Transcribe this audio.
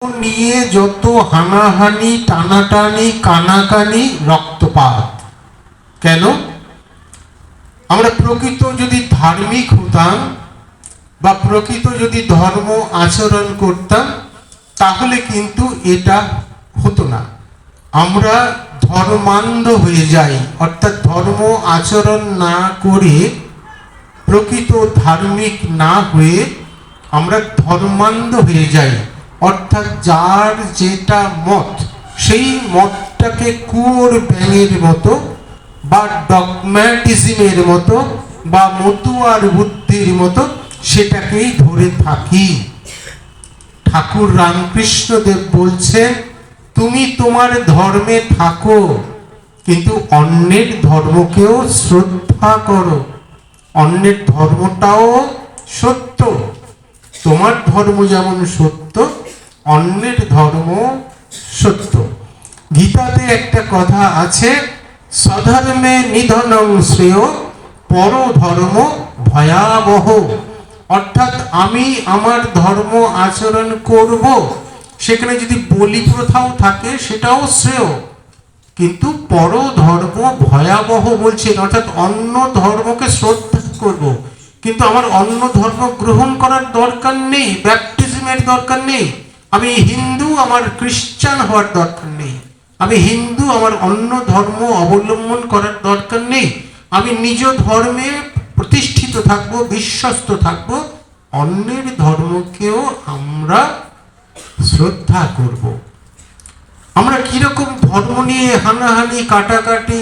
নিয়ে যত হানাহানি, টানাটানি, কানাকানি, রক্তপাত। কেন? আমরা প্রকৃত যদি ধার্মিক হতাম বা প্রকৃত যদি ধর্ম আচরণ করতাম তাহলে কিন্তু এটা হতো না। আমরা ধর্মান্ধ হয়ে যাই, অর্থাৎ ধর্ম আচরণ না করে, প্রকৃত ধার্মিক না হয়ে আমরা ধর্মান্ধ হয়ে যাই। অর্থাৎ যার যেটা মত, সেই মতটাকে কুয়োর ব্যাঙের মতো বা ডগম্যাটিজমের মতো বা মতুয়ার বুদ্ধির মতো সেটাকেই ধরে থাকি। ঠাকুর রামকৃষ্ণদেব বলছেন, তুমি তোমার ধর্মে থাকো, কিন্তু অন্যের ধর্মকেও শ্রদ্ধা করো। অন্যের ধর্মটাও সত্য, তোমার ধর্ম যেমন সত্য, অন্যের ধর্ম সত্য। গীতাতে একটা কথা আছে, স্বধর্মে নিধনং শ্রেয়, পরধর্ম ভয়াবহ। অর্থাৎ আমি আমার ধর্ম আচরণ করব, সেখানে যদি বলি প্রথাও থাকে সেটাও শ্রেয়, কিন্তু পরধর্ম ভয়াবহ বলছেন। অর্থাৎ অন্য ধর্মকে শ্রদ্ধা করব, কিন্তু আমার অন্য ধর্ম গ্রহণ করার দরকার নেই, ব্যাপটিজমের দরকার নেই। আমি হিন্দু, আমার খ্রিস্টান হওয়ার দরকার নেই। আমি হিন্দু, আমার অন্য ধর্ম অবলম্বন করার দরকার নেই। আমি নিজ ধর্মে প্রতিষ্ঠিত থাকব, বিশ্বস্ত থাকব, অন্যের ধর্মকেও আমরা শ্রদ্ধা করব। আমরা কিরকম ধর্ম নিয়ে হানাহানি, কাটাকাটি